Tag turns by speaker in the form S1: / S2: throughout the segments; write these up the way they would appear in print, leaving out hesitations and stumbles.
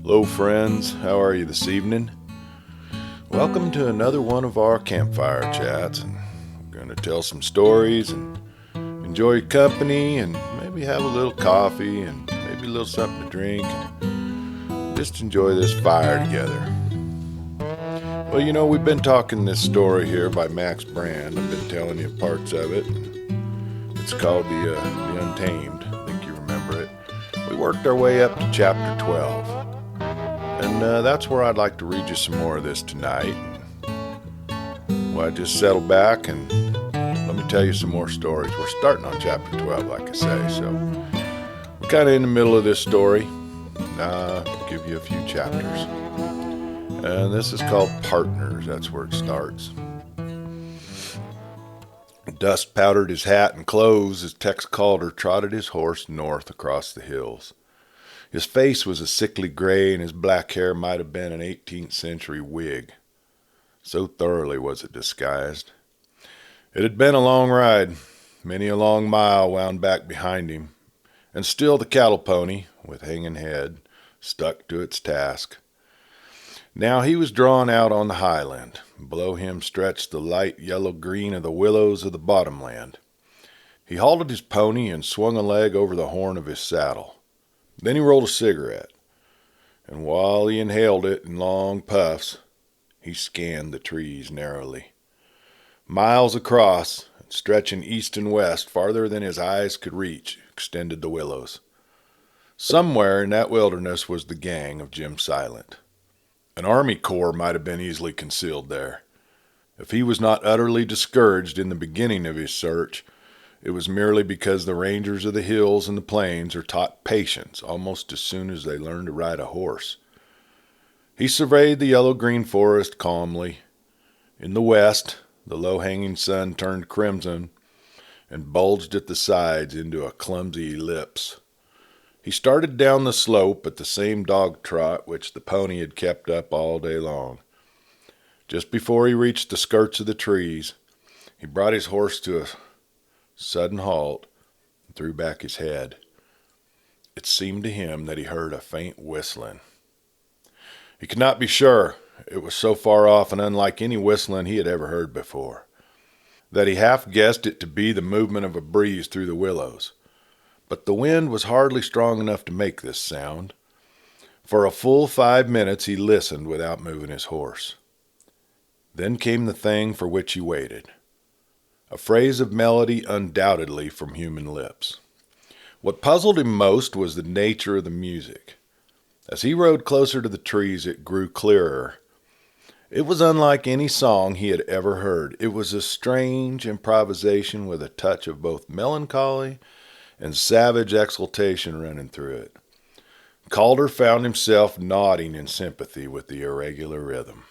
S1: Hello friends, how are you this evening? Welcome to another one of our campfire chats, and we're going to tell some stories and enjoy your company and maybe have a little coffee and maybe a little something to drink and just enjoy this fire together. Well, we've been talking this story here by Max Brand. I've been telling you parts of it. It's called the Untamed. I think you remember it. We worked our way up to chapter 12. And that's where I'd like to read you some more of this tonight. Well, I just settle back and let me tell you some more stories. We're starting on chapter 12, like I say, so we're kind of in the middle of this story. I'll give you a few chapters. And this is called Partners. That's where it starts. Dust powdered his hat and clothes as Tex Calder trotted his horse north across the hills. His face was a sickly gray, and his black hair might have been an 18th century wig. So thoroughly was it disguised. It had been a long ride. Many a long mile wound back behind him, and still the cattle pony, with hanging head, stuck to its task. Now he was drawn out on the highland. Below him stretched the light yellow-green of the willows of the bottomland. He halted his pony and swung a leg over the horn of his saddle. Then he rolled a cigarette, and while he inhaled it in long puffs, he scanned the trees narrowly. Miles across, stretching east and west, farther than his eyes could reach, extended the willows. Somewhere in that wilderness was the gang of Jim Silent. An army corps might have been easily concealed there. If he was not utterly discouraged in the beginning of his search, it was merely because the rangers of the hills and the plains are taught patience almost as soon as they learn to ride a horse. He surveyed the yellow-green forest calmly. In the west, the low-hanging sun turned crimson and bulged at the sides into a clumsy ellipse. He started down the slope at the same dog trot which the pony had kept up all day long. Just before he reached the skirts of the trees, he brought his horse to a sudden halt and threw back his head. It seemed to him that he heard a faint whistling. He could not be sure. It was so far off and unlike any whistling he had ever heard before, that he half guessed it to be the movement of a breeze through the willows. But the wind was hardly strong enough to make this sound. For a full 5 minutes he listened without moving his horse. Then came the thing for which he waited. A phrase of melody undoubtedly from human lips. What puzzled him most was the nature of the music. As he rode closer to the trees, it grew clearer. It was unlike any song he had ever heard. It was a strange improvisation with a touch of both melancholy and savage exultation running through it. Calder found himself nodding in sympathy with the irregular rhythm.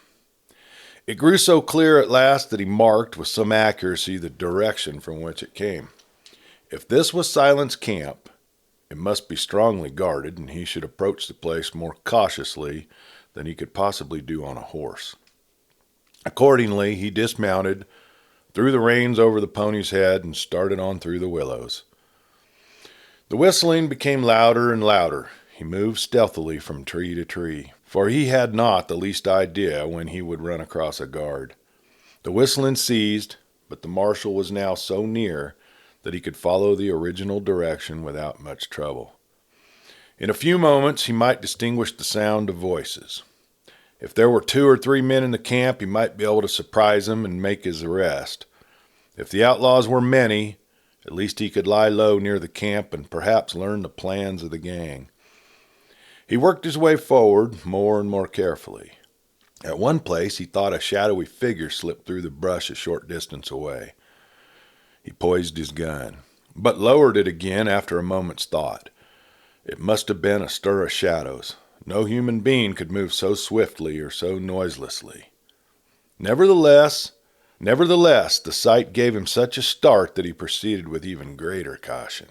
S1: It grew so clear at last that he marked with some accuracy the direction from which it came. If this was Silent's camp, it must be strongly guarded, and he should approach the place more cautiously than he could possibly do on a horse. Accordingly, he dismounted, threw the reins over the pony's head, and started on through the willows. The whistling became louder and louder. He moved stealthily from tree to tree, for he had not the least idea when he would run across a guard. The whistling ceased, but the marshal was now so near that he could follow the original direction without much trouble. In a few moments he might distinguish the sound of voices. If there were 2 or 3 men in the camp, he might be able to surprise them and make his arrest. If the outlaws were many, at least he could lie low near the camp and perhaps learn the plans of the gang. He worked his way forward more and more carefully. At one place he thought a shadowy figure slipped through the brush a short distance away. He poised his gun, but lowered it again after a moment's thought. It must have been a stir of shadows. No human being could move so swiftly or so noiselessly. Nevertheless, the sight gave him such a start that he proceeded with even greater caution.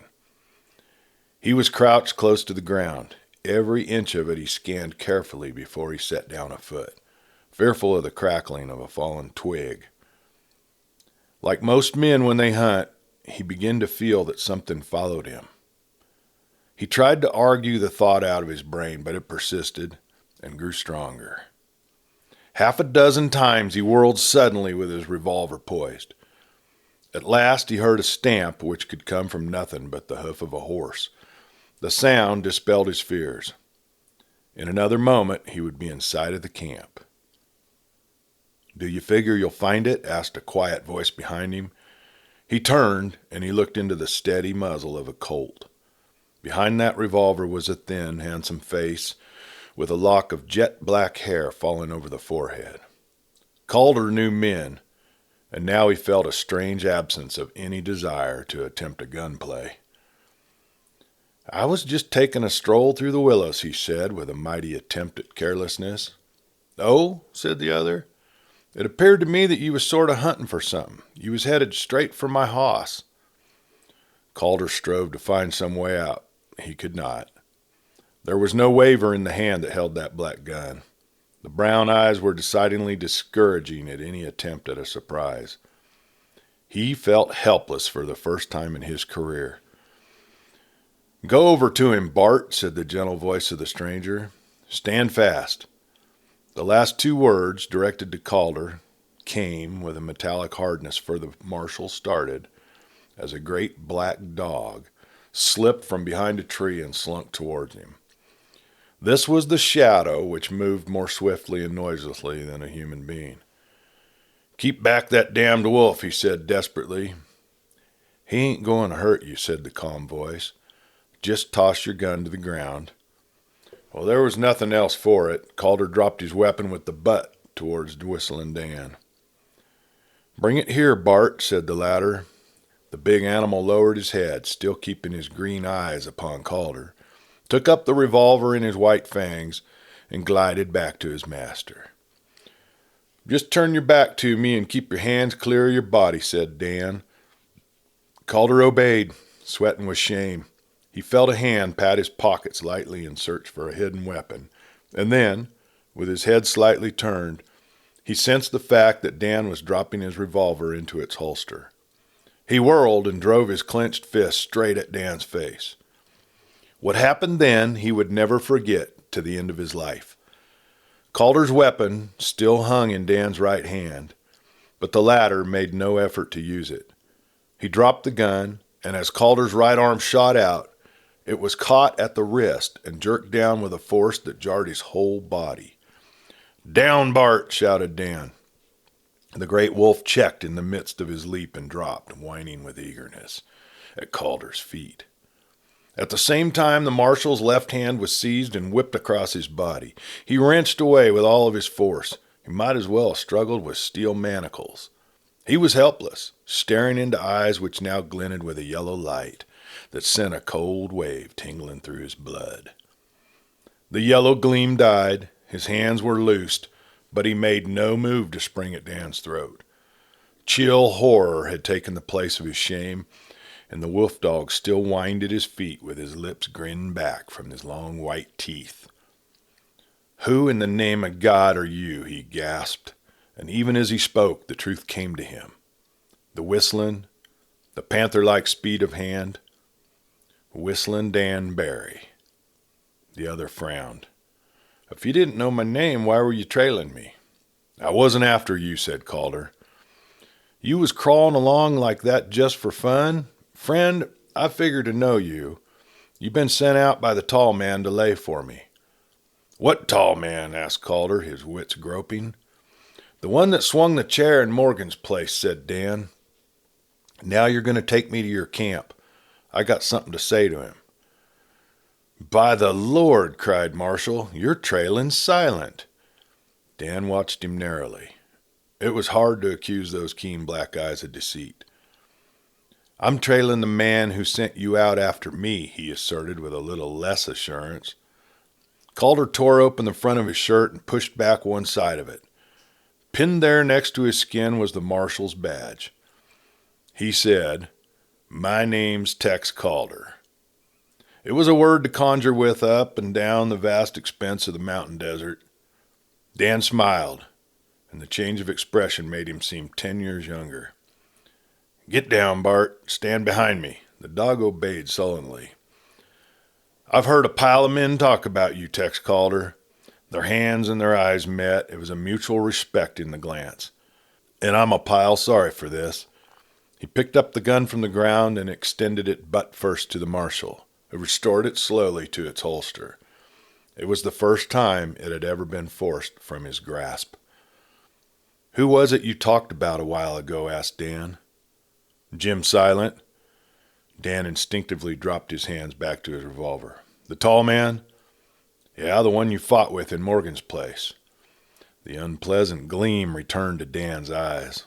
S1: He was crouched close to the ground. Every inch of it he scanned carefully before he set down a foot, fearful of the crackling of a fallen twig. Like most men when they hunt, he began to feel that something followed him. He tried to argue the thought out of his brain, but it persisted. and grew stronger. Half a dozen times he whirled suddenly with his revolver poised. At last he heard a stamp which could come from nothing but the hoof of a horse. The sound dispelled his fears. In another moment he would be in sight of the camp. "Do you figure you'll find it?" asked a quiet voice behind him. He turned, and he looked into the steady muzzle of a Colt. Behind that revolver was a thin, handsome face with a lock of jet-black hair falling over the forehead. Calder knew men, and now he felt a strange absence of any desire to attempt a gunplay. "I was just taking a stroll through the willows," he said, with a mighty attempt at carelessness. "Oh?" said the other. "It appeared to me that you was sort of hunting for something. You was headed straight for my hoss." Calder strove to find some way out. He could not. There was no waver in the hand that held that black gun. The brown eyes were decidedly discouraging at any attempt at a surprise. He felt helpless for the first time in his career. "Go over to him, Bart," said the gentle voice of the stranger. "Stand fast." The last two words, directed to Calder, came with a metallic hardness, for the marshal started as a great black dog slipped from behind a tree and slunk towards him. This was the shadow, which moved more swiftly and noiselessly than a human being. "Keep back that damned wolf," he said desperately. "He ain't going to hurt you," said the calm voice. "Just toss your gun to the ground." Well, there was nothing else for it. Calder dropped his weapon with the butt towards Whistlin Dan. "Bring it here, Bart," said the latter. The big animal lowered his head, still keeping his green eyes upon Calder, took up the revolver in his white fangs, and glided back to his master. "Just turn your back to me and keep your hands clear of your body," said Dan. Calder obeyed, sweating with shame. He felt a hand pat his pockets lightly in search for a hidden weapon, and then, with his head slightly turned, he sensed the fact that Dan was dropping his revolver into its holster. He whirled and drove his clenched fist straight at Dan's face. What happened then he would never forget to the end of his life. Calder's weapon still hung in Dan's right hand, but the latter made no effort to use it. He dropped the gun, and as Calder's right arm shot out, it was caught at the wrist and jerked down with a force that jarred his whole body. "Down, Bart!" shouted Dan. The great wolf checked in the midst of his leap and dropped, whining with eagerness, at Calder's feet. At the same time, the marshal's left hand was seized and whipped across his body. He wrenched away with all of his force. He might as well have struggled with steel manacles. He was helpless, staring into eyes which now glinted with a yellow light that sent a cold wave tingling through his blood. The yellow gleam died, his hands were loosed, but he made no move to spring at Dan's throat. Chill horror had taken the place of his shame, and the wolf dog still whined at his feet with his lips grinned back from his long white teeth. "Who in the name of God are you?" he gasped, and even as he spoke, the truth came to him. The whistling, the panther-like speed of hand, Whistlin Dan Barry. The other frowned. "If you didn't know my name, why were you trailing me?" "I wasn't after you," said Calder. "You was crawling along like that just for fun? Friend, I figured to know you. You've been sent out by the tall man to lay for me." "What tall man?" asked Calder, his wits groping. "The one that swung the chair in Morgan's place," said Dan. "Now you're going to take me to your camp. I got something to say to him." "By the Lord," cried Marshall, "you're trailing silent." Dan watched him narrowly. It was hard to accuse those keen black eyes of deceit. "I'm trailing the man who sent you out after me," he asserted with a little less assurance. Calder tore open the front of his shirt and pushed back one side of it. Pinned there next to his skin was the marshal's badge. He said, "My name's Tex Calder." It was a word to conjure with up and down the vast expense of the mountain desert. Dan smiled, and the change of expression made him seem 10 years younger. "Get down, Bart. Stand behind me." The dog obeyed sullenly. "I've heard a pile of men talk about you, Tex Calder. Their hands and their eyes met. It was a mutual respect in the glance. "And I'm a pile sorry for this." He picked up the gun from the ground and extended it butt first to the marshal, who restored it slowly to its holster. It was the first time it had ever been forced from his grasp. "Who was it you talked about a while ago?" asked Dan. "Jim Silent." Dan instinctively dropped his hands back to his revolver. "The tall man?" "Yeah, the one you fought with in Morgan's place." The unpleasant gleam returned to Dan's eyes.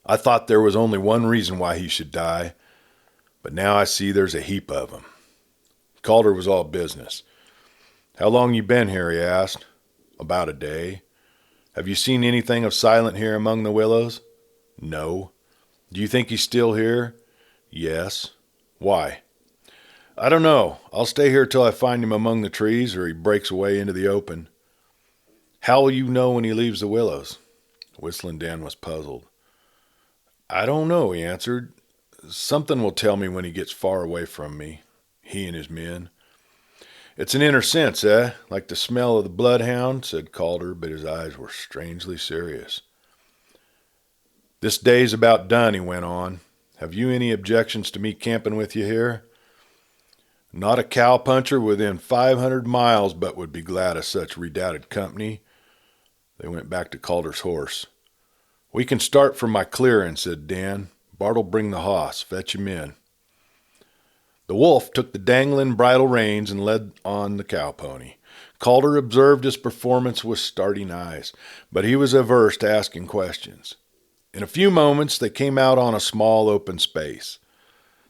S1: "I thought there was only one reason why he should die, but now I see there's a heap of 'em." Calder was all business. "How long you been here?" he asked. "About a day." "Have you seen anything of Silent here among the willows?" "No." "Do you think he's still here?" "Yes." "Why?" "I don't know. I'll stay here till I find him among the trees or he breaks away into the open." "How will you know when he leaves the willows?" Whistlin Dan was puzzled. "I don't know," he answered. "Something will tell me when he gets far away from me, he and his men." "It's an inner sense, eh? Like the smell of the bloodhound," said Calder, but his eyes were strangely serious. "This day's about done," he went on. "Have you any objections to me camping with you here?" "Not a cowpuncher within 500 miles but would be glad of such redoubted company." They went back to Calder's horse. "We can start from my clearing," said Dan. "Bart'll bring the hoss. Fetch him in." The wolf took the dangling bridle reins and led on the cowpony. Calder observed his performance with starting eyes, but he was averse to asking questions. In a few moments they came out on a small open space.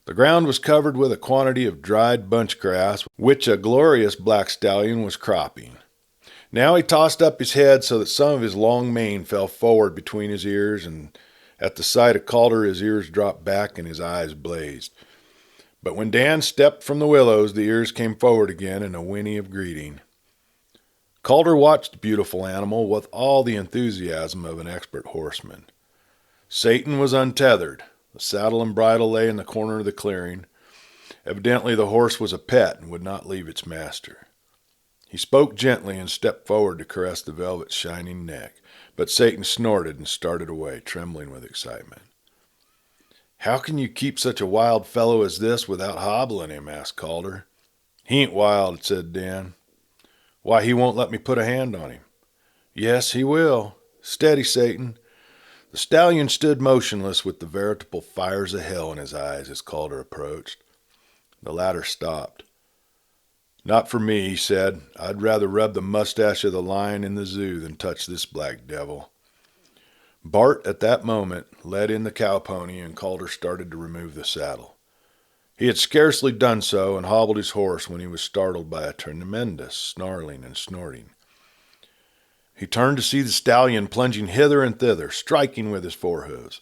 S1: The ground was covered with a quantity of dried bunch grass, which a glorious black stallion was cropping. Now he tossed up his head so that some of his long mane fell forward between his ears, and at the sight of Calder his ears dropped back and his eyes blazed. But when Dan stepped from the willows, the ears came forward again in a whinny of greeting. Calder watched the beautiful animal with all the enthusiasm of an expert horseman. Satan was untethered. The saddle and bridle lay in the corner of the clearing. Evidently the horse was a pet and would not leave its master. He spoke gently and stepped forward to caress the velvet's shining neck, but Satan snorted and started away, trembling with excitement. "How can you keep such a wild fellow as this without hobbling him?" asked Calder. "He ain't wild," said Dan. "Why, he won't let me put a hand on him." "Yes, he will. Steady, Satan." The stallion stood motionless with the veritable fires of hell in his eyes as Calder approached. The latter stopped. "Not for me," he said. "I'd rather rub the mustache of the lion in the zoo than touch this black devil." Bart, at that moment, led in the cowpony, and Calder started to remove the saddle. He had scarcely done so and hobbled his horse when he was startled by a tremendous snarling and snorting. He turned to see the stallion plunging hither and thither, striking with his forehoofs,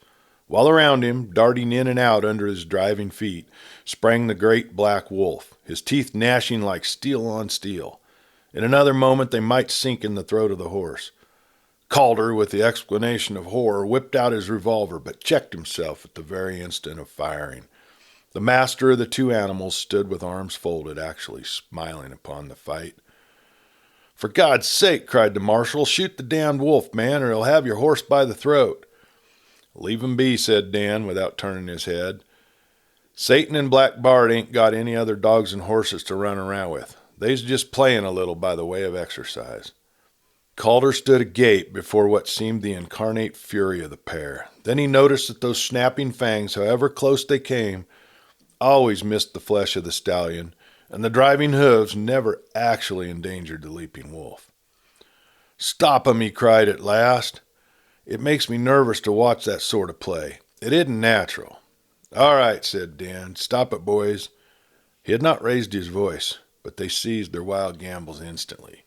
S1: while around him, darting in and out under his driving feet, sprang the great black wolf, his teeth gnashing like steel on steel. In another moment they might sink in the throat of the horse. Calder, with the exclamation of horror, whipped out his revolver, but checked himself at the very instant of firing. The master of the two animals stood with arms folded, actually smiling upon the fight. "For God's sake," cried the marshal, "shoot the damned wolf, man, or he'll have your horse by the throat." "Leave him be," said Dan, without turning his head. "Satan and Black Bart ain't got any other dogs and horses to run around with. They's just playing a little by the way of exercise." Calder stood agape before what seemed the incarnate fury of the pair. Then he noticed that those snapping fangs, however close they came, always missed the flesh of the stallion, and the driving hooves never actually endangered the leaping wolf. "Stop 'em," he cried at last. "It makes me nervous to watch that sort of play. It isn't natural." "All right," said Dan. "Stop it, boys." He had not raised his voice, but they ceased their wild gambols instantly.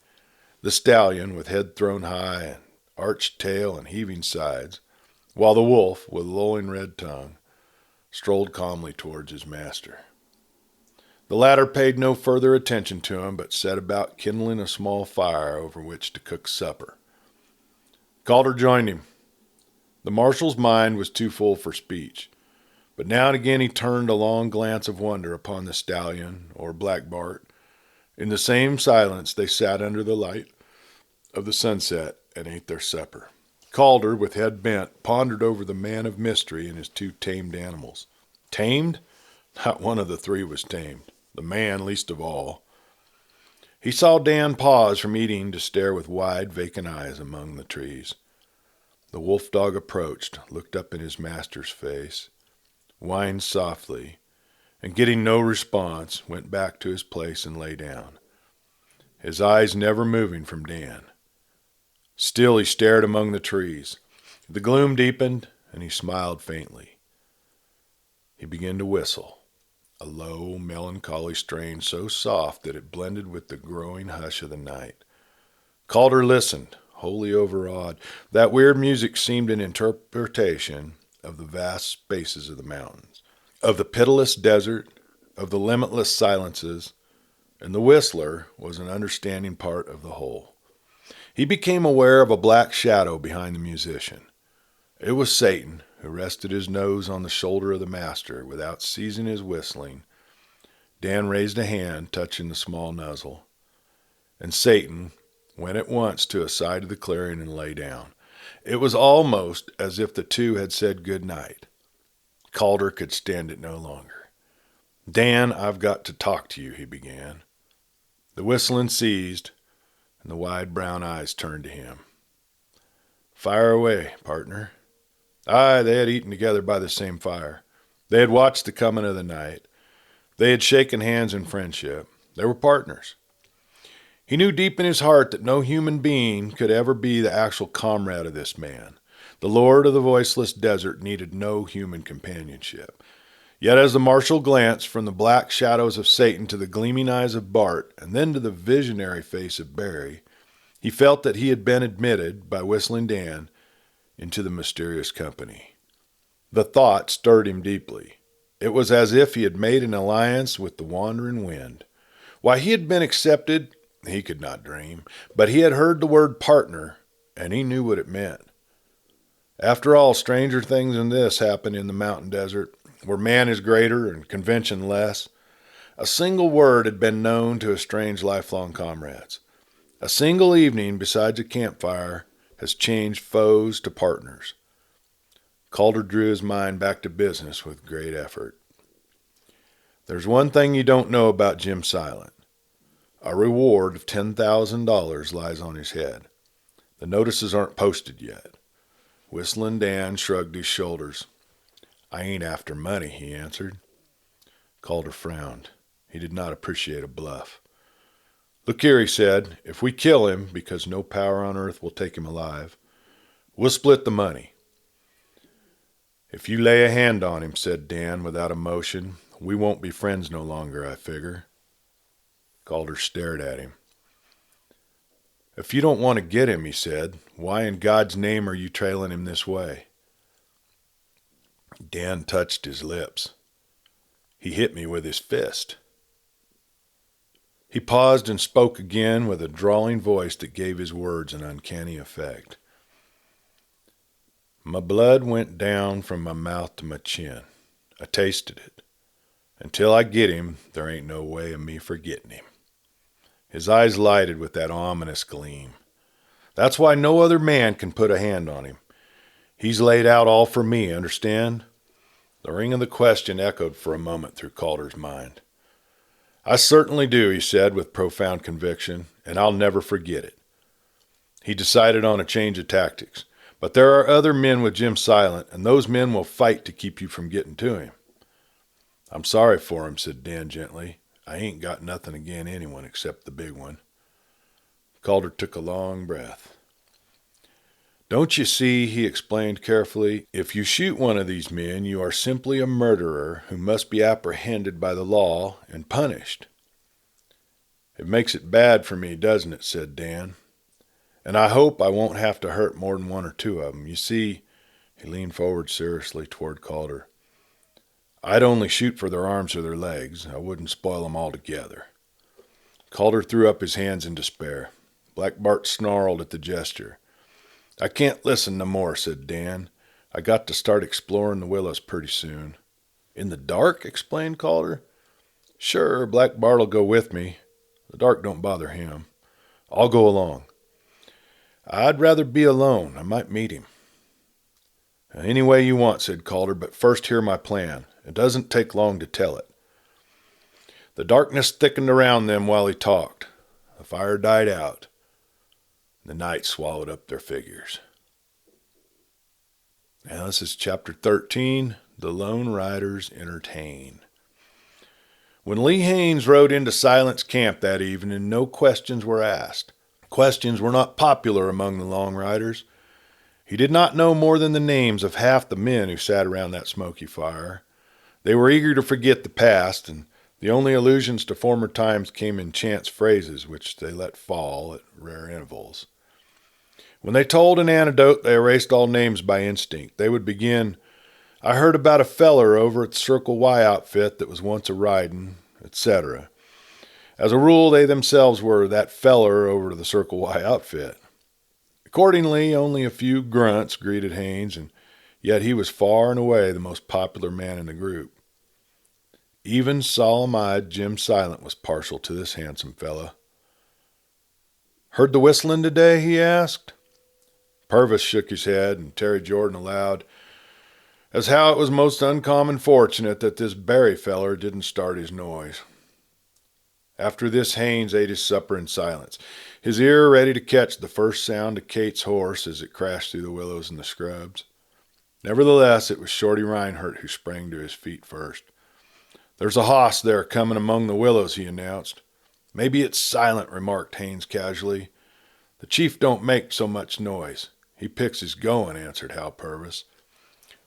S1: The stallion, with head thrown high and arched tail and heaving sides, while the wolf, with lolling red tongue, strolled calmly towards his master. The latter paid no further attention to him, but set about kindling a small fire over which to cook supper. Calder joined him. The marshal's mind was too full for speech, but now and again he turned a long glance of wonder upon the stallion or Black Bart. In the same silence they sat under the light, of the sunset and ate their supper. Calder, with head bent, pondered over the man of mystery and his two tamed animals. Tamed? Not one of the three was tamed. The man least of all. He saw Dan pause from eating to stare with wide, vacant eyes among the trees. The wolf dog approached, looked up in his master's face, whined softly, and getting no response, went back to his place and lay down, his eyes never moving from Dan. Still he stared among the trees. The gloom deepened, and he smiled faintly. He began to whistle, a low, melancholy strain so soft that it blended with the growing hush of the night. Calder listened, wholly overawed. That weird music seemed an interpretation of the vast spaces of the mountains, of the pitiless desert, of the limitless silences, and the whistler was an understanding part of the whole. He became aware of a black shadow behind the musician. It was Satan, who rested his nose on the shoulder of the master without ceasing his whistling. Dan raised a hand, touching the small nuzzle, and Satan went at once to a side of the clearing and lay down. It was almost as if the two had said good night. Calder could stand it no longer. Dan, I've got to talk to you, he began. The whistling ceased, and the wide brown eyes turned to him. Fire away, partner. Aye, they had eaten together by the same fire. They had watched the coming of the night. They had shaken hands in friendship. They were partners. He knew deep in his heart that no human being could ever be the actual comrade of this man. The lord of the voiceless desert needed no human companionship. Yet as the marshal glanced from the black shadows of Satan to the gleaming eyes of Bart, and then to the visionary face of Barry, he felt that he had been admitted, by Whistlin Dan, into the mysterious company. The thought stirred him deeply. It was as if he had made an alliance with the wandering wind. Why he had been accepted, he could not dream, but he had heard the word partner, and he knew what it meant. After all, stranger things than this happen in the mountain desert, where man is greater and convention less. A single word had been known to estranged lifelong comrades. A single evening beside a campfire has changed foes to partners. Calder drew his mind back to business with great effort. There's one thing you don't know about Jim Silent. A reward of $10,000 lies on his head. The notices aren't posted yet. Whistlin Dan shrugged his shoulders. I ain't after money, he answered. Calder frowned. He did not appreciate a bluff. Look here, he said, if we kill him, because no power on earth will take him alive, we'll split the money. If you lay a hand on him, said Dan without emotion, we won't be friends no longer, I figure. Calder stared at him. If you don't want to get him, he said, why in God's name are you trailing him this way? Dan touched his lips. He hit me with his fist. He paused and spoke again with a drawling voice that gave his words an uncanny effect. My blood went down from my mouth to my chin. I tasted it. Until I get him, there ain't no way of me forgetting him. His eyes lighted with that ominous gleam. That's why no other man can put a hand on him. He's laid out all for me, understand? The ring of the question echoed for a moment through Calder's mind. I certainly do, he said with profound conviction, and I'll never forget it. He decided on a change of tactics. But there are other men with Jim Silent, and those men will fight to keep you from getting to him. I'm sorry for him, said Dan gently. I ain't got nothing agin anyone except the big one. Calder took a long breath. Don't you see, he explained carefully, if you shoot one of these men, you are simply a murderer who must be apprehended by the law and punished. It makes it bad for me, doesn't it, said Dan. And I hope I won't have to hurt more than one or two of them. You see, he leaned forward seriously toward Calder. I'd only shoot for their arms or their legs. I wouldn't spoil them altogether. Calder threw up his hands in despair. Black Bart snarled at the gesture. I can't listen no more, said Dan. I got to start exploring the willows pretty soon. In the dark? Explained Calder. Sure, Black Bart'll go with me. The dark don't bother him. I'll go along. I'd rather be alone. I might meet him. Any way you want, said Calder, but first hear my plan. It doesn't take long to tell it. The darkness thickened around them while he talked. The fire died out. The night swallowed up their figures. Now this is chapter 13, The Lone Riders Entertain. When Lee Haines rode into Silent's camp that evening, no questions were asked. Questions were not popular among the Long Riders. He did not know more than the names of half the men who sat around that smoky fire. They were eager to forget the past, and the only allusions to former times came in chance phrases which they let fall at rare intervals. When they told an anecdote, they erased all names by instinct. They would begin, I heard about a feller over at the Circle Y outfit that was once a ridin', etc. As a rule, they themselves were that feller over to the Circle Y outfit. Accordingly, only a few grunts greeted Haines, and yet he was far and away the most popular man in the group. Even solemn-eyed Jim Silent was partial to this handsome fellow. Heard the whistling today? He asked. Purvis shook his head, and Terry Jordan allowed, as how it was most uncommon fortunate that this Barry feller didn't start his noise. After this, Haines ate his supper in silence, his ear ready to catch the first sound of Kate's horse as it crashed through the willows and the scrubs. Nevertheless, it was Shorty Reinhardt who sprang to his feet first. There's a hoss there coming among the willows, he announced. Maybe it's Silent, remarked Haines casually. The chief don't make so much noise. He picks his going, answered Hal Purvis.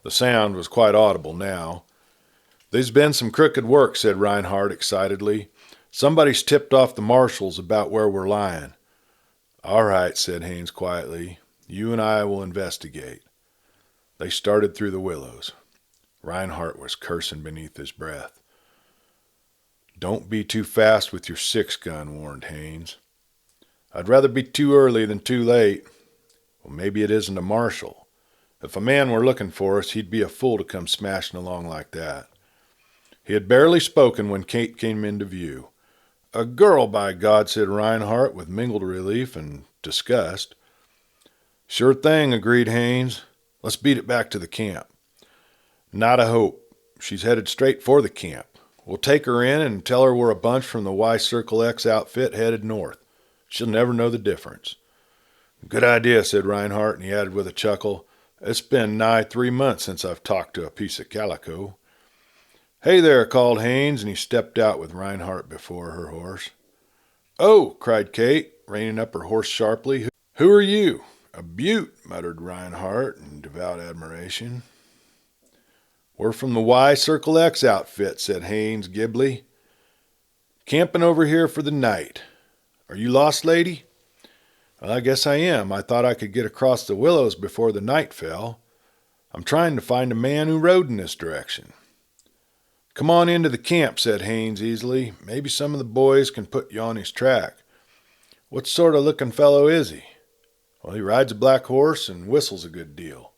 S1: The sound was quite audible now. There's been some crooked work, said Reinhardt excitedly. Somebody's tipped off the marshals about where we're lying. All right, said Haines quietly. You and I will investigate. They started through the willows. Reinhardt was cursing beneath his breath. Don't be too fast with your 6-gun, warned Haines. I'd rather be too early than too late. Well, maybe it isn't a marshal. If a man were looking for us, he'd be a fool to come smashing along like that. He had barely spoken when Kate came into view. A girl, by God, said Reinhardt with mingled relief and disgust. Sure thing, agreed Haines. Let's beat it back to the camp. Not a hope. She's headed straight for the camp. We'll take her in and tell her we're a bunch from the Y Circle X outfit headed north. She'll never know the difference. Good idea, said Reinhardt, and he added with a chuckle, It's been nigh 3 months since I've talked to a piece of calico. Hey there, called Haines, and he stepped out with Reinhardt before her horse. Oh, cried Kate, reining up her horse sharply. Who are you? A beaut, muttered Reinhardt in devout admiration. We're from the Y Circle X outfit, said Haines glibly. Camping over here for the night. Are you lost, lady? Well, I guess I am. I thought I could get across the willows before the night fell. I'm trying to find a man who rode in this direction. Come on into the camp, said Haines easily. Maybe some of the boys can put you on his track. What sort of looking fellow is he? Well, he rides a black horse and whistles a good deal.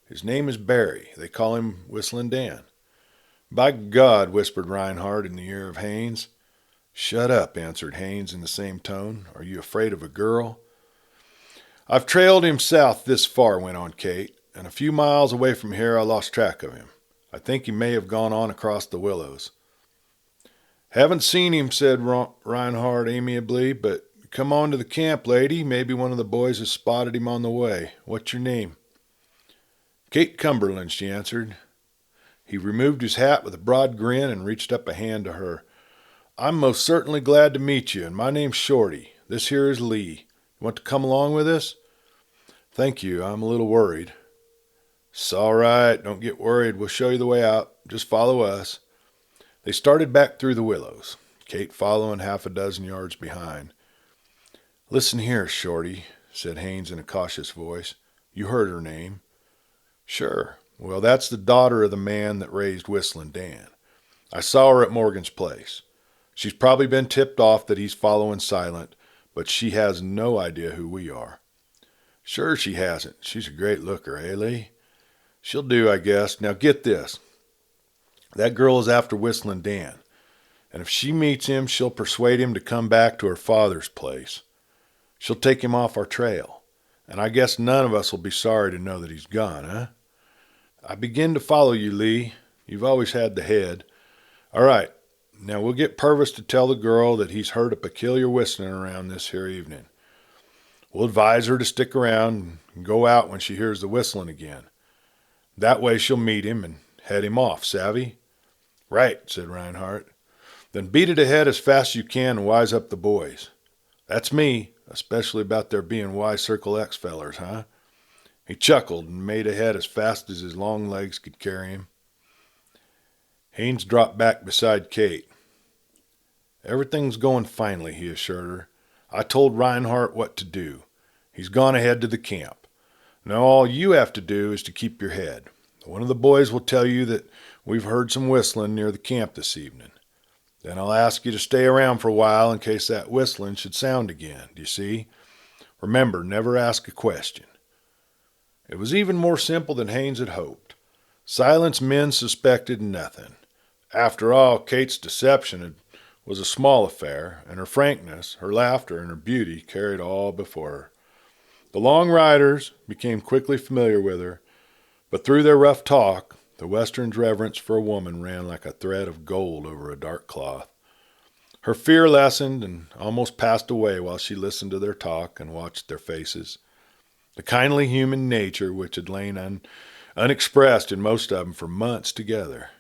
S1: His name is Barry. They call him Whistlin Dan. By God, whispered Reinhardt in the ear of Haines. Shut up, answered Haines in the same tone. Are you afraid of a girl? I've trailed him south this far, went on Kate, and a few miles away from here I lost track of him. I think he may have gone on across the willows. Haven't seen him, said Reinhardt amiably, but come on to the camp, lady. Maybe one of the boys has spotted him on the way. What's your name? Kate Cumberland, she answered. He removed his hat with a broad grin and reached up a hand to her. I'm most certainly glad to meet you, and my name's Shorty. This here is Lee. You want to come along with us? Thank you. I'm a little worried. It's all right. Don't get worried. We'll show you the way out. Just follow us. They started back through the willows, Kate following half a dozen yards behind. Listen here, Shorty, said Haines in a cautious voice. You heard her name. Sure. Well, that's the daughter of the man that raised Whistlin Dan. I saw her at Morgan's place. She's probably been tipped off that he's following Silent, but she has no idea who we are. Sure she hasn't. She's a great looker, eh, Lee? She'll do, I guess. Now get this. That girl is after Whistlin Dan, and if she meets him, she'll persuade him to come back to her father's place. She'll take him off our trail, And I guess none of us will be sorry to know that he's gone, huh? I begin to follow you, Lee. You've always had the head. All right, now we'll get Purvis to tell the girl that he's heard a peculiar whistling around this here evening. We'll advise her to stick around and go out when she hears the whistling again. That way she'll meet him and head him off, savvy? Right, said Reinhardt. Then beat it ahead as fast as you can and wise up the boys. That's me, especially about there being Y Circle X fellers, huh? He chuckled and made ahead as fast as his long legs could carry him. Haynes dropped back beside Kate. Everything's going finely, he assured her. I told Reinhardt what to do. He's gone ahead to the camp. Now all you have to do is to keep your head. One of the boys will tell you that we've heard some whistling near the camp this evening. Then I'll ask you to stay around for a while in case that whistling should sound again, do you see? Remember, never ask a question. It was even more simple than Haynes had hoped. Silent's men suspected nothing. After all, Kate's deception was a small affair, and her frankness, her laughter, and her beauty carried all before her. The long riders became quickly familiar with her, but through their rough talk, the Western's reverence for a woman ran like a thread of gold over a dark cloth. Her fear lessened and almost passed away while she listened to their talk and watched their faces. The kindly human nature which had lain unexpressed in most of them for months together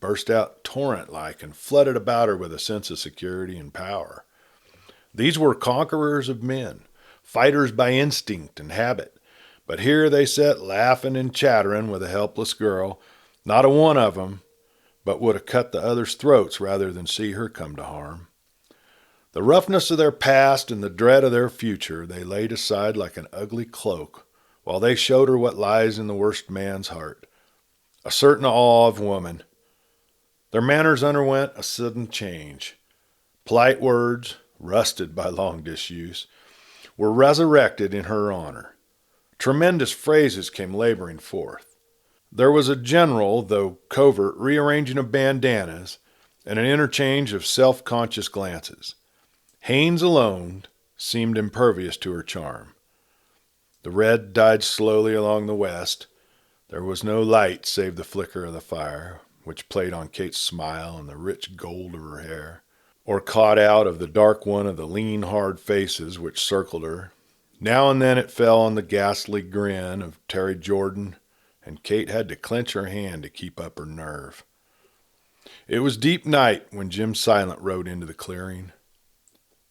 S1: burst out torrent-like and flooded about her with a sense of security and power. These were conquerors of men, fighters by instinct and habit, but here they sat laughing and chattering with a helpless girl, not a one of them, but would have cut the others' throats rather than see her come to harm. The roughness of their past and the dread of their future they laid aside like an ugly cloak, while they showed her what lies in the worst man's heart, a certain awe of woman. Their manners underwent a sudden change. Polite words, rusted by long disuse, were resurrected in her honor. Tremendous phrases came laboring forth. There was a general, though covert, rearranging of bandanas and an interchange of self-conscious glances. Haynes alone seemed impervious to her charm. The red died slowly along the west. There was no light save the flicker of the fire, which played on Kate's smile and the rich gold of her hair, or caught out of the dark one of the lean, hard faces which circled her. Now and then it fell on the ghastly grin of Terry Jordan, and Kate had to clench her hand to keep up her nerve. It was deep night when Jim Silent rode into the clearing.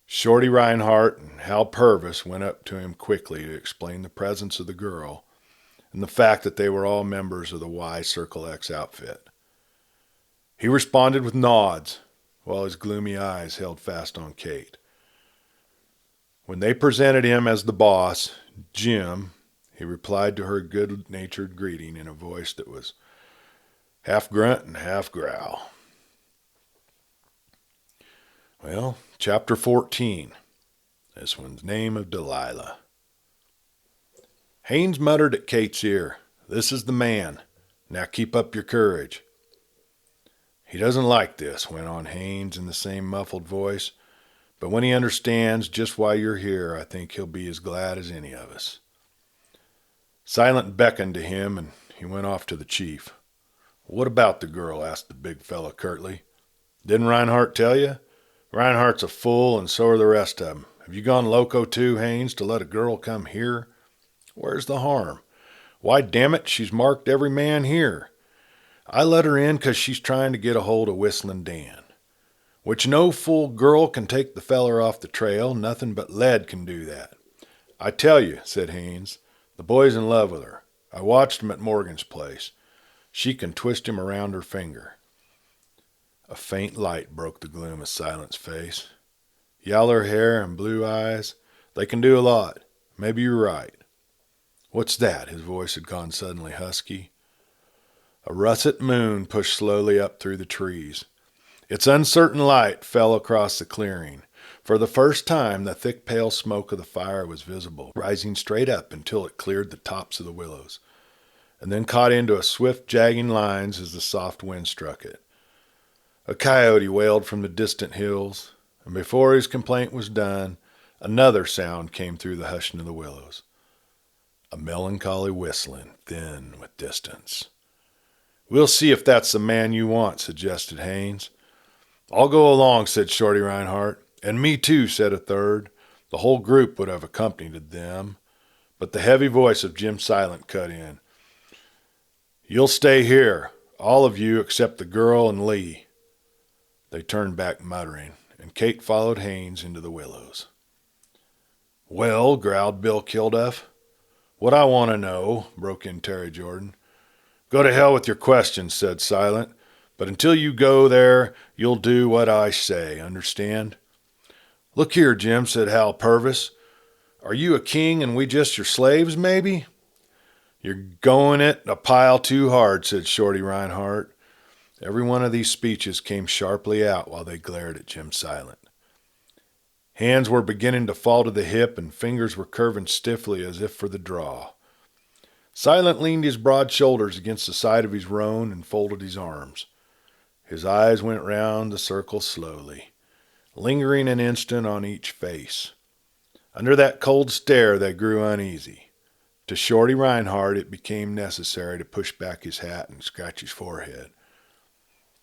S1: Shorty Reinhardt and Hal Purvis went up to him quickly to explain the presence of the girl and the fact that they were all members of the Y Circle X outfit. He responded with nods, while his gloomy eyes held fast on Kate. When they presented him as the boss, Jim, he replied to her good-natured greeting in a voice that was half grunt and half growl. Well, Chapter 14. This one's name of Delilah. Haynes muttered at Kate's ear, "This is the man. Now keep up your courage." "He doesn't like this," went on Haynes in the same muffled voice, "but when he understands just why you're here, I think he'll be as glad as any of us." Silent beckoned to him, and he went off to the chief. "What about the girl?" asked the big fellow curtly. "Didn't Reinhardt tell you? Reinhardt's a fool, and so are the rest of 'em. Have you gone loco too, Haynes, to let a girl come here? Where's the harm? Why, damn it, she's marked every man here. I let her in 'cause she's trying to get a hold of Whistlin Dan. Which no fool girl can take the feller off the trail. Nothing but lead can do that. I tell you," said Haynes, "the boy's in love with her. I watched him at Morgan's place. She can twist him around her finger." A faint light broke the gloom of Silent's face. "Yaller hair and blue eyes, they can do a lot. Maybe you're right." "What's that?" His voice had gone suddenly husky. A russet moon pushed slowly up through the trees. Its uncertain light fell across the clearing. For the first time, the thick pale smoke of the fire was visible, rising straight up until it cleared the tops of the willows, and then caught into a swift jagging lines as the soft wind struck it. A coyote wailed from the distant hills, and before his complaint was done, another sound came through the hushing of the willows. a melancholy whistling, thin with distance. "We'll see if that's the man you want," suggested Haines. "I'll go along," said Shorty Reinhardt. "And me too," said a third. The whole group would have accompanied them, but the heavy voice of Jim Silent cut in. "You'll stay here, all of you except the girl and Lee." They turned back muttering, and Kate followed Haines into the willows. "Well," growled Bill Kilduff. "What I want to know," broke in Terry Jordan. "Go to hell with your questions," said Silent. "But until you go there, you'll do what I say, understand?" "Look here, Jim," said Hal Purvis. "Are you a king and we just your slaves, maybe?" "You're going it a pile too hard," said Shorty Reinhardt. Every one of these speeches came sharply out while they glared at Jim Silent. Hands were beginning to fall to the hip and fingers were curving stiffly as if for the draw. Silent leaned his broad shoulders against the side of his roan and folded his arms. His eyes went round the circle slowly, lingering an instant on each face. Under that cold stare they grew uneasy. To Shorty Reinhardt it became necessary to push back his hat and scratch his forehead.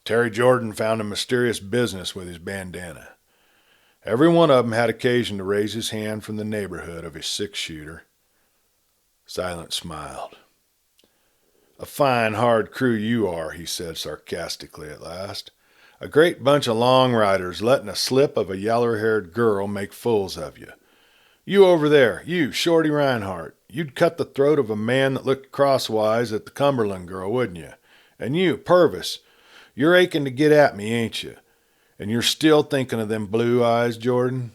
S1: Terry Jordan found a mysterious business with his bandana. Every one of them had occasion to raise his hand from the neighborhood of his six-shooter. Silent smiled. "A fine, hard crew you are," he said sarcastically at last. "A great bunch of long riders letting a slip of a yaller-haired girl make fools of you. You over there, you, Shorty Reinhardt, you'd cut the throat of a man that looked crosswise at the Cumberland girl, wouldn't you? And you, Purvis, you're aching to get at me, ain't you? And you're still thinking of them blue eyes, Jordan?"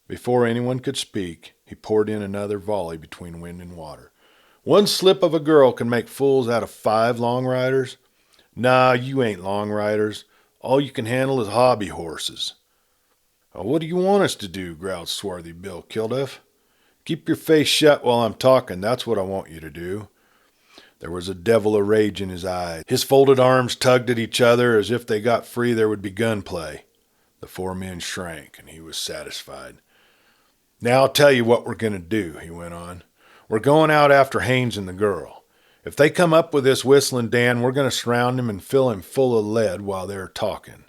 S1: Before anyone could speak, he poured in another volley between wind and water. "One slip of a girl can make fools out of 5 long riders? Nah, you ain't long riders. All you can handle is hobby horses." "What do you want us to do?" growled swarthy Bill Kilduff. "Keep your face shut while I'm talking, that's what I want you to do." There was a devil of rage in his eyes. His folded arms tugged at each other as if they got free there would be gunplay. The 4 men shrank, and he was satisfied. "Now I'll tell you what we're going to do," he went on. "We're going out after Haines and the girl. If they come up with this Whistlin Dan, we're going to surround him and fill him full of lead while they're talking."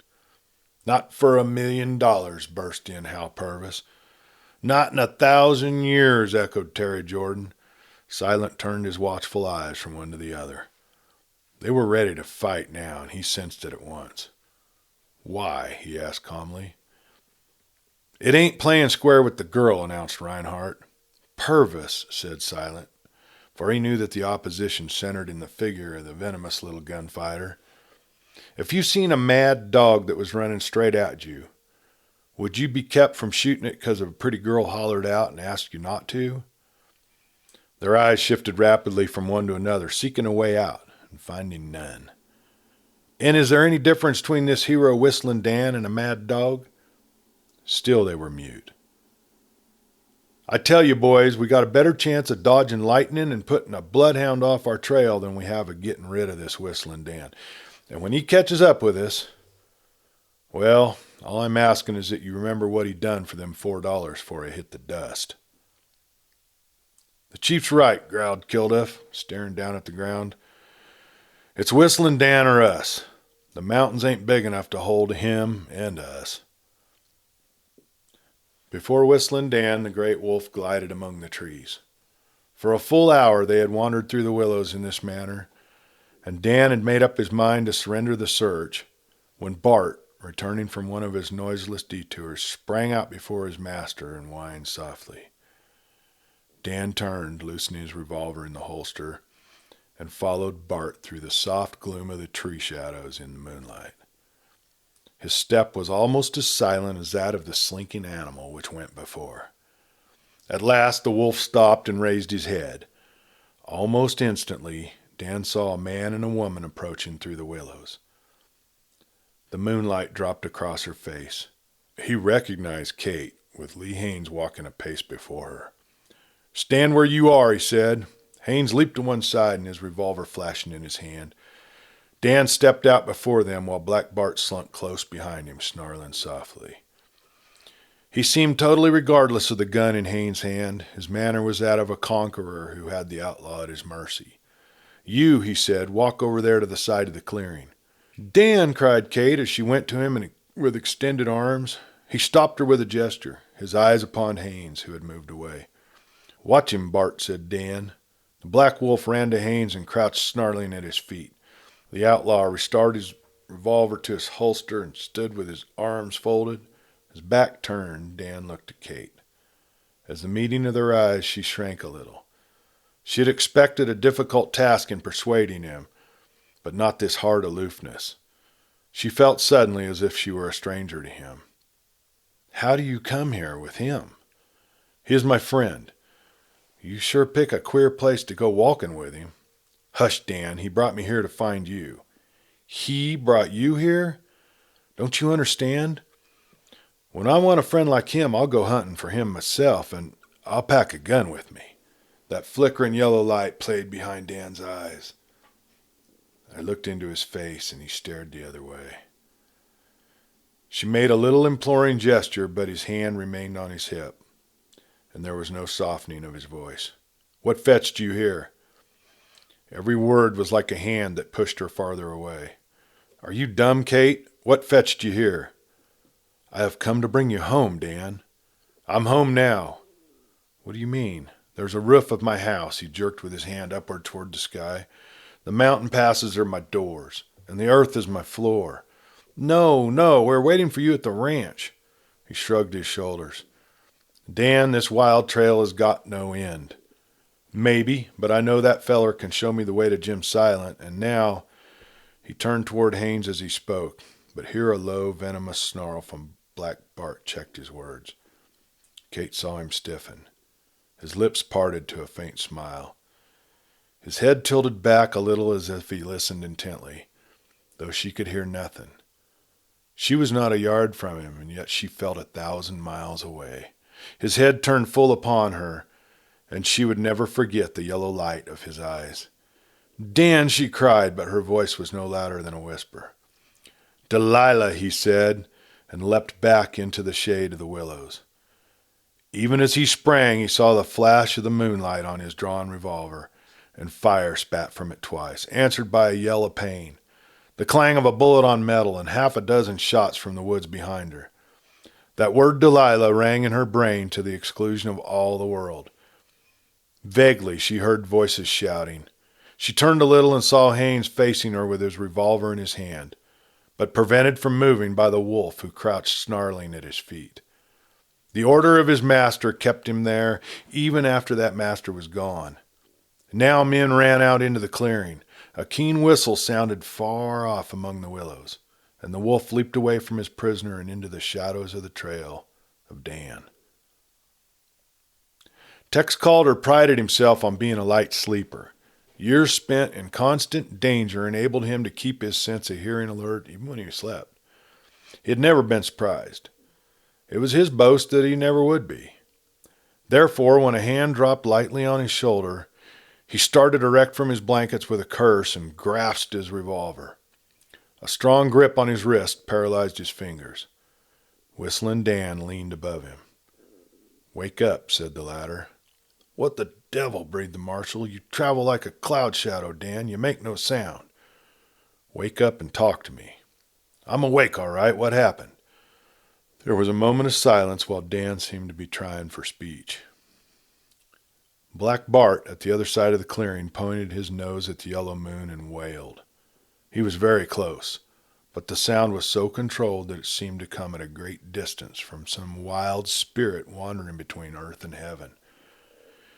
S1: "Not for $1,000,000, burst in Hal Purvis. "Not in 1,000 years, echoed Terry Jordan. Silent turned his watchful eyes from one to the other. They were ready to fight now, and he sensed it at once. "Why?" he asked calmly. "It ain't playing square with the girl," announced Reinhardt. "Purvis," said Silent, for he knew that the opposition centered in the figure of the venomous little gunfighter. "If you seen a mad dog that was running straight at you, would you be kept from shooting it because a pretty girl hollered out and asked you not to?" Their eyes shifted rapidly from one to another, seeking a way out and finding none. "And is there any difference between this hero Whistlin Dan and a mad dog?" Still they were mute. "I tell you, boys, we got a better chance of dodging lightning and putting a bloodhound off our trail than we have of getting rid of this Whistlin Dan. And when he catches up with us, well, all I'm asking is that you remember what he done for them $4 before he hit the dust." "The chief's right," growled Kilduff, staring down at the ground. "It's Whistlin Dan or us. The mountains ain't big enough to hold him and us." Before Whistlin Dan, the great wolf glided among the trees. For a full hour they had wandered through the willows in this manner, and Dan had made up his mind to surrender the search, when Bart, returning from one of his noiseless detours, sprang out before his master and whined softly. Dan turned, loosening his revolver in the holster, and followed Bart through the soft gloom of the tree shadows in the moonlight. His step was almost as silent as that of the slinking animal which went before. At last the wolf stopped and raised his head. Almost instantly, Dan saw a man and a woman approaching through the willows. The moonlight dropped across her face. He recognized Kate, with Lee Haines walking a pace before her. "Stand where you are," he said. Haines leaped to one side and his revolver flashing in his hand. Dan stepped out before them while Black Bart slunk close behind him, snarling softly. He seemed totally regardless of the gun in Haynes' hand. His manner was that of a conqueror who had the outlaw at his mercy. "You," he said, "walk over there to the side of the clearing." "Dan!" cried Kate as she went to him with extended arms. He stopped her with a gesture, his eyes upon Haynes, who had moved away. "Watch him, Bart," said Dan. The black wolf ran to Haynes and crouched snarling at his feet. The outlaw restored his revolver to its holster and stood with his arms folded. His back turned, Dan looked at Kate. As the meeting of their eyes, she shrank a little. She had expected a difficult task in persuading him, but not this hard aloofness. She felt suddenly as if she were a stranger to him. "How do you come here with him?" "He is my friend." "You sure pick a queer place to go walking with him." "Hush, Dan. He brought me here to find you." "He brought you here? Don't you understand? When I want a friend like him, I'll go hunting for him myself, and I'll pack a gun with me." That flickering yellow light played behind Dan's eyes. I looked into his face, and he stared the other way. She made a little imploring gesture, but his hand remained on his hip, and there was no softening of his voice. "What fetched you here?" Every word was like a hand that pushed her farther away. "Are you dumb, Kate? What fetched you here?" "I have come to bring you home, Dan." "I'm home now." "What do you mean?" "There's a roof of my house." He jerked with his hand upward toward the sky. "The mountain passes are my doors, and the earth is my floor." No, we're waiting for you at the ranch." He shrugged his shoulders. "Dan, this wild trail has got no end." "Maybe, but I know that feller can show me the way to Jim Silent, and now—" He turned toward Haynes as he spoke, but here a low, venomous snarl from Black Bart checked his words. Kate saw him stiffen. His lips parted to a faint smile. His head tilted back a little as if he listened intently, though she could hear nothing. She was not a yard from him, and yet she felt 1,000 miles away. His head turned full upon her, and she would never forget the yellow light of his eyes. "Dan!" she cried, but her voice was no louder than a whisper. "Delilah!" he said, and leapt back into the shade of the willows. Even as he sprang, he saw the flash of the moonlight on his drawn revolver, and fire spat from it twice, answered by a yell of pain, the clang of a bullet on metal, and 6 shots from the woods behind her. That word Delilah rang in her brain to the exclusion of all the world. Vaguely she heard voices shouting. She turned a little and saw Haynes facing her with his revolver in his hand, but prevented from moving by the wolf who crouched snarling at his feet. The order of his master kept him there even after that master was gone. Now men ran out into the clearing. A keen whistle sounded far off among the willows, and the wolf leaped away from his prisoner and into the shadows of the trail of Dan. Tex Calder prided himself on being a light sleeper. Years spent in constant danger enabled him to keep his sense of hearing alert even when he slept. He had never been surprised. It was his boast that he never would be. Therefore, when a hand dropped lightly on his shoulder, he started erect from his blankets with a curse and grasped his revolver. A strong grip on his wrist paralyzed his fingers. Whistlin Dan leaned above him. "Wake up," said the latter. "What the devil?" breathed the marshal. "You travel like a cloud shadow, Dan. You make no sound." "Wake up and talk to me." "I'm awake, all right. What happened?" There was a moment of silence while Dan seemed to be trying for speech. Black Bart, at the other side of the clearing, pointed his nose at the yellow moon and wailed. He was very close, but the sound was so controlled that it seemed to come at a great distance from some wild spirit wandering between earth and heaven.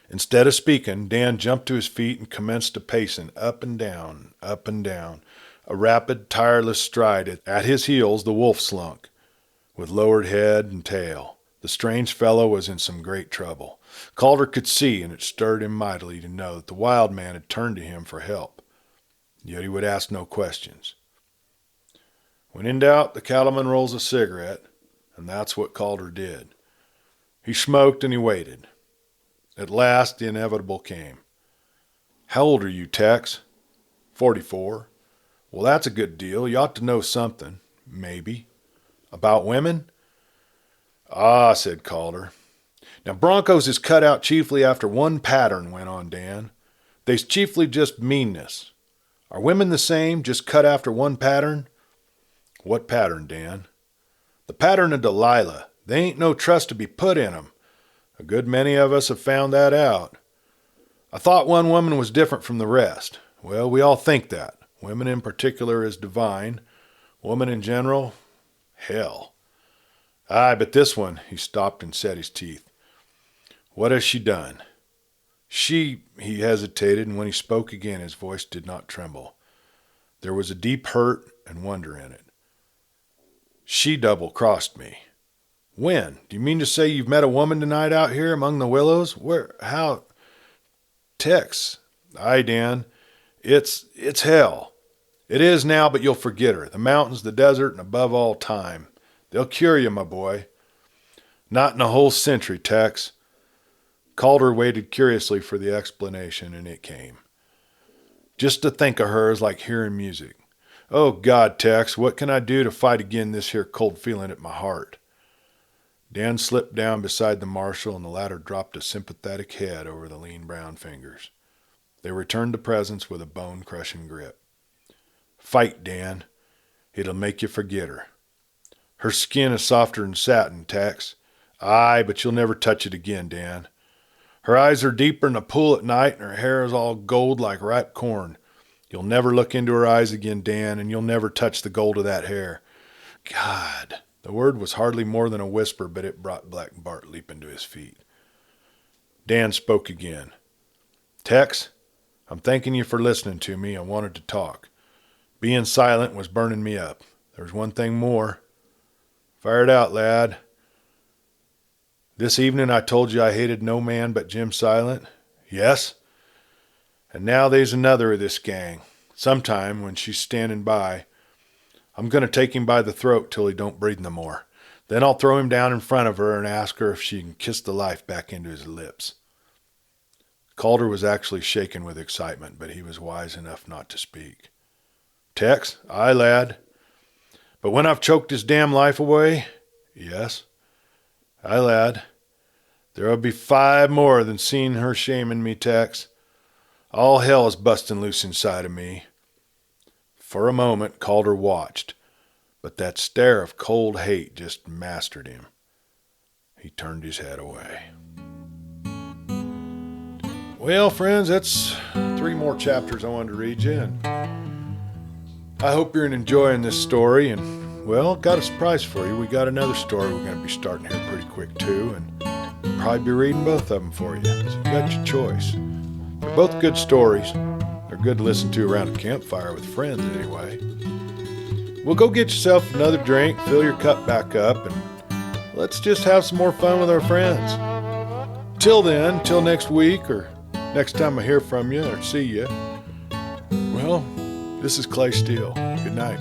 S1: Instead of speaking, Dan jumped to his feet and commenced a pacing up and down, a rapid, tireless stride. At his heels the wolf slunk, with lowered head and tail. The strange fellow was in some great trouble. Calder could see, and it stirred him mightily to know that the wild man had turned to him for help. Yet he would ask no questions. When in doubt, the cattleman rolls a cigarette, and that's what Calder did. He smoked and he waited. At last, the inevitable came. "How old are you, Tex?" 44. "Well, that's a good deal. You ought to know something. Maybe. About women?" Ah, said Calder. Now Broncos is cut out chiefly after one pattern, went on Dan. They's chiefly just meanness. Are women the same, just cut after one pattern? What pattern, Dan? The pattern of Delilah. They ain't no trust to be put in 'em. A good many of us have found that out. I thought one woman was different from the rest. Well, we all think that. Women in particular is divine. Woman in general, hell. Aye, but this one, he stopped and set his teeth. What has she done? He hesitated, and when he spoke again, his voice did not tremble. There was a deep hurt and wonder in it. She double-crossed me. When? Do you mean to say you've met a woman tonight out here among the willows? Where? How? Tex. Aye, Dan. It's hell. It is now, but you'll forget her. The mountains, the desert, and above all time. They'll cure you, my boy. Not in a whole century, Tex. Calder waited curiously for the explanation, and it came. Just to think of her is like hearing music. Oh, God, Tex, what can I do to fight again this here cold feeling at my heart? Dan slipped down beside the marshal, and the latter dropped a sympathetic head over the lean brown fingers. They returned the presents with a bone-crushing grip. Fight, Dan. It'll make you forget her. Her skin is softer than satin, Tex. Aye, but you'll never touch it again, Dan. Her eyes are deeper than a pool at night, and her hair is all gold like ripe corn. You'll never look into her eyes again, Dan, and you'll never touch the gold of that hair. God. The word was hardly more than a whisper, but it brought Black Bart leaping to his feet. Dan spoke again. Tex, I'm thanking you for listening to me. I wanted to talk. Being silent was burning me up. There's one thing more. Fire it out, lad. This evening I told you I hated no man but Jim Silent. Yes? And now there's another of this gang. Sometime, when she's standing by, I'm going to take him by the throat till he don't breathe no more. Then I'll throw him down in front of her and ask her if she can kiss the life back into his lips. Calder was actually shaken with excitement, but he was wise enough not to speak. Tex? Aye, lad. But when I've choked his damn life away? Yes. Aye, lad. There'll be 5 more than seeing her shaming me, Tex. All hell is busting loose inside of me. For a moment, Calder watched, but that stare of cold hate just mastered him. He turned his head away. Well, friends, that's 3 more chapters I wanted to read you, and I hope you're enjoying this story, and, well, got a surprise for you. We got another story we're going to be starting here pretty quick, too, and probably be reading both of them for you, so you got your choice. They're both good stories. They're good to listen to around a campfire with friends, anyway. Well, go get yourself another drink, fill your cup back up, and let's just have some more fun with our friends. Till then, till next week, or next time I hear from you or see you, well, this is Clay Steele. Good night.